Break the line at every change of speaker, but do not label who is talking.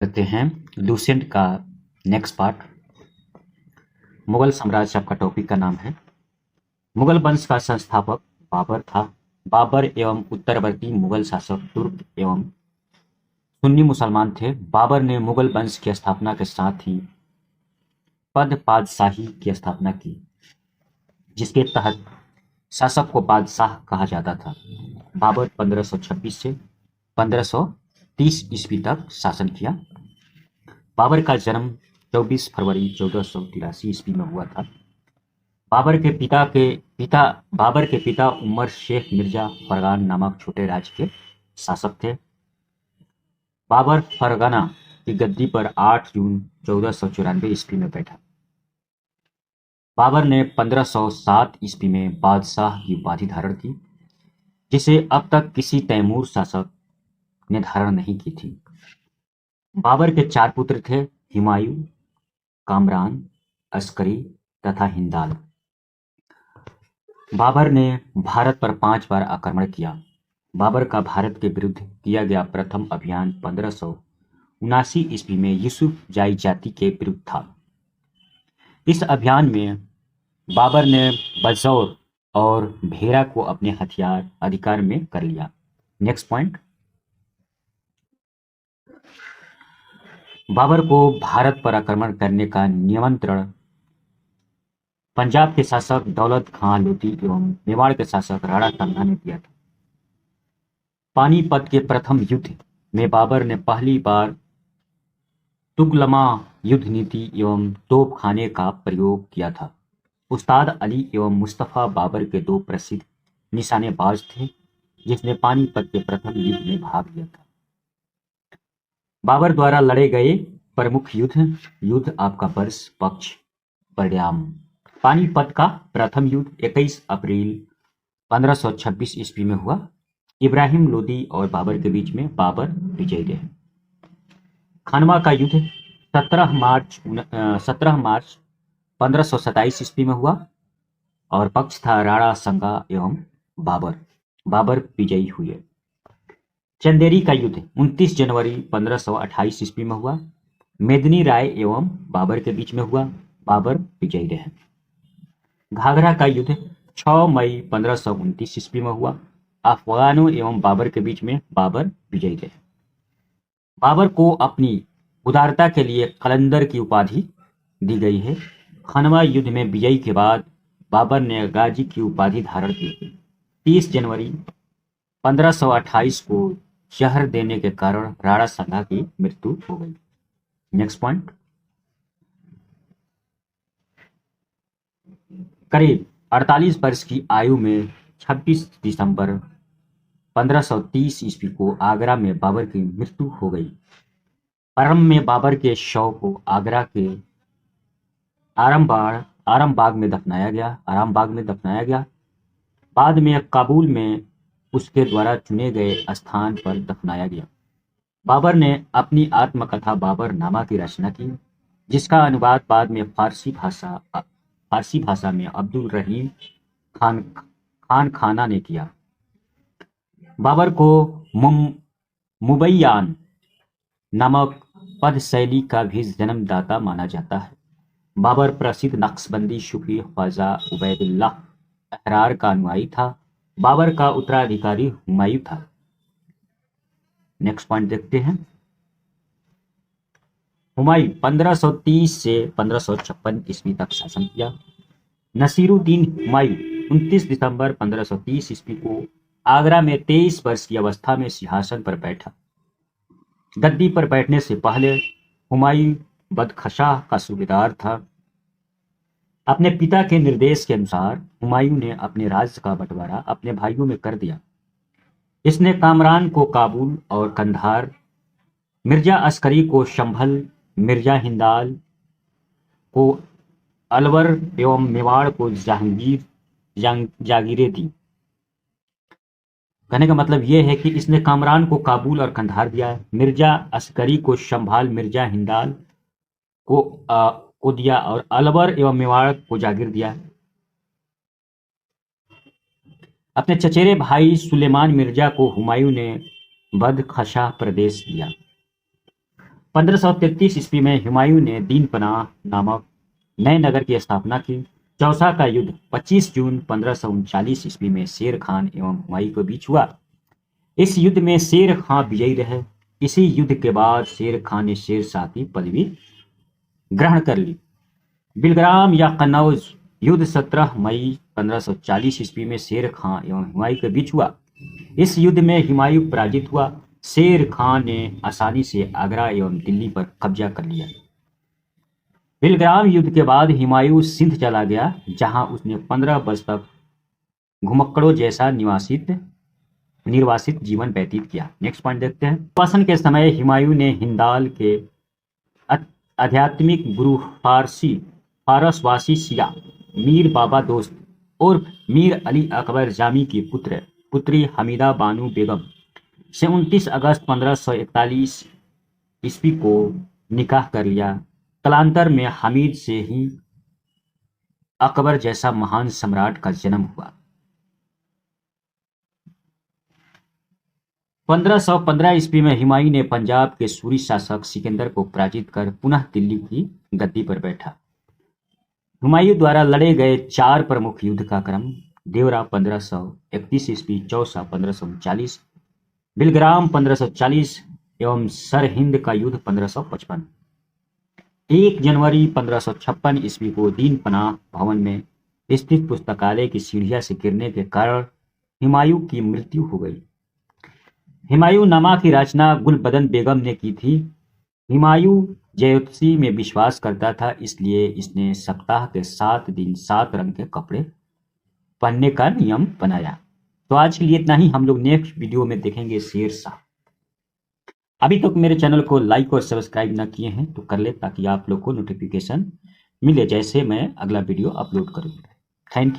करते हैं लूसेंट का नेक्स्ट पार्ट। मुगल साम्राज्य आपका टॉपिक का नाम है। मुगल वंश का संस्थापक बाबर था। बाबर एवं उत्तरवर्ती मुगल शासक तुर्क एवं सुन्नी मुसलमान थे। बाबर ने मुगल वंश की स्थापना के साथ ही पादशाही की स्थापना की, जिसके तहत शासक को बादशाह कहा जाता था। बाबर 1526 से 1530 ईस्वी तक शासन किया। बाबर का जन्म 24 फरवरी 1483 ईस्वी में हुआ था। बाबर के पिता उमर शेख मिर्जा फरगान नामक छोटे राज्य के शासक थे। बाबर फरगना की गद्दी पर 8 जून 1494 ईस्वी में बैठा। बाबर ने 1507 ईस्वी में बादशाह की उपाधि धारण की, जिसे अब तक किसी तैमूर शासक ने धारण नहीं की थी। बाबर के 4 पुत्र थे, हुमायूं, कामरान, अस्करी तथा हिंदाल। बाबर ने भारत पर 5 बार आक्रमण किया। बाबर का भारत के विरुद्ध किया गया प्रथम अभियान 1579 ईस्वी में यूसुफ जाई जाति के विरुद्ध था। इस अभियान में बाबर ने बजौर और भेरा को अपने हथियार अधिकार में कर लिया। Next point. बाबर को भारत पर आक्रमण करने का निमंत्रण पंजाब के शासक दौलत खां लोधी एवं मेवाड़ के शासक राणा सांगा ने दिया था। पानीपत के प्रथम युद्ध में बाबर ने पहली बार तुगलमा युद्ध नीति एवं तोपखाने का प्रयोग किया था। उस्ताद अली एवं मुस्तफा बाबर के 2 प्रसिद्ध निशानेबाज थे, जिसने पानीपत के प्रथम युद्ध में भाग लिया था। बाबर द्वारा लड़े गए प्रमुख युद्ध आपका वर्ष पक्ष परिणाम। पानीपत का प्रथम युद्ध 21 अप्रैल 1526 ईस्वी में हुआ। इब्राहिम लोदी और बाबर के बीच में बाबर विजयी रहे। खानवा का युद्ध 17 मार्च 1527 ईस्वी में हुआ और पक्ष था राणा सांगा एवं बाबर। बाबर विजयी हुए। चंदेरी का युद्ध 29 जनवरी 1528 ईस्वी में हुआ। मेदिनी राय एवं बाबर के बीच में हुआ। बाबर विजयी रहे। घाघरा का युद्ध 6 मई 1529 ईस्वी में हुआ। अफगानों एवं बाबर के बीच में बाबर विजयी रहे। बाबर को अपनी उदारता के लिए कलंदर की उपाधि दी गई है। खानवा युद्ध में विजय के बाद बाबर ने गाजी की उपाधि धारण की। 30 जनवरी 1528 को जहर देने के कारण राणा सांगा की मृत्यु हो गई। Next point. करीब 48 वर्ष की आयु में 26 दिसंबर 1530 ईस्वी को आगरा में बाबर की मृत्यु हो गई। प्रारंभ में बाबर के शव को आगरा के आरामबाग में दफनाया गया। बाद में काबुल में उसके द्वारा चुने गए स्थान पर दफनाया गया। बाबर ने अपनी आत्मकथा बाबर नामा की रचना की, जिसका अनुवाद बाद में फारसी भाषा में अब्दुल रहीम खान खाना ने किया। बाबर को मुबैयान नामक पद शैली का भी जन्मदाता माना जाता है। बाबर प्रसिद्ध नक्शबंदी सूफी ख्वाजा उबैदुल्लाह अहरार का अनुयायी था। बाबर का उत्तराधिकारी हुमायूं था। नेक्स्ट पॉइंट देखते हैं। हुमायूं 1530 से 1556 ईस्वी तक शासन किया। नसीरुद्दीन हुमायूं 29 दिसंबर 1530 ईस्वी को आगरा में 23 वर्ष की अवस्था में सिंहासन पर बैठा। गद्दी पर बैठने से पहले हुमायूं बदखशाह का सूबेदार था। अपने पिता के निर्देश के अनुसार हुमायूं ने अपने राज्य का बंटवारा अपने भाइयों में कर दिया। इसने कामरान को काबुल और कंधार, मिर्जा अस्करी को संभल, मिर्जा हिंदाल को अलवर एवं मेवाड़ को जागीरें दी। कहने का मतलब यह है कि इसने कामरान को काबुल और कंधार दिया, मिर्जा अस्करी को संभाल, मिर्जा हिंदाल को दिया और अलवर एवं मेवाड़ को जागीर दिया। अपने चचेरे भाई सुलेमान मिर्जा को हुमायूं ने बदखशाह प्रदेश दिया। 1533 ईस्वी में हुमायूं ने दीन पनाह नामक नए नगर की स्थापना की। चौसा का युद्ध 25 जून 1539 ईस्वी में शेर खान एवं हुमायूं के बीच हुआ। इस युद्ध में शेर खान विजयी रहे। इसी युद्ध के बाद शेर खान ने शेर शाह की पदवी ग्रहण कर ली। बिलग्राम या कन्नौज युद्ध 17 मई 1540 ईस्वी में शेर खान एवं हुमायूं के बीच हुआ। इस युद्ध में हुमायूं पराजित हुआ। शेर खान ने आसानी से आगरा एवं दिल्ली पर कब्जा कर लिया। बिलग्राम युद्ध के बाद हुमायूं सिंध चला गया, जहां उसने 15 वर्ष तक घुमक्कड़ों जैसा निर्वासित जीवन व्यतीत किया। नेक्स्ट पॉइंट देखते हैं। शासन के समय हुमायूं ने हिंदाल के आध्यात्मिक गुरु फारसवासी शिया मीर बाबा दोस्त और मीर अली अकबर जामी की पुत्री हमीदा बानू बेगम से 29 अगस्त 1541 ईस्वी को निकाह कर लिया। कालांतर में हमीद से ही अकबर जैसा महान सम्राट का जन्म हुआ। 1515 ईस्वी में हुमायूं ने पंजाब के सूरी शासक सिकंदर को पराजित कर पुनः दिल्ली की गद्दी पर बैठा। हुमायूं द्वारा लड़े गए 4 प्रमुख युद्ध का क्रम: देवरा 1531 ईस्वी, चौसा 1539, बिलग्राम 1540 एवं सरहिंद का युद्ध 1555। 1 जनवरी 1556 ईस्वी को दीन पनाह भवन में स्थित पुस्तकालय की सीढ़ियां से गिरने के कारण हुमायूं की मृत्यु हो गई। हुमायूं नामा की रचना गुलबदन बेगम ने की थी। हुमायूं ज्योतिषी में विश्वास करता था, इसलिए इसने सप्ताह के 7 दिन 7 रंग के कपड़े पहनने का नियम बनाया। तो आज के लिए इतना ही। हम लोग नेक्स्ट वीडियो में देखेंगे शेर शाह। अभी तक मेरे चैनल को लाइक और सब्सक्राइब ना किए हैं तो कर ले, ताकि आप लोग को नोटिफिकेशन मिले जैसे मैं अगला वीडियो अपलोड करूँ। Thank you.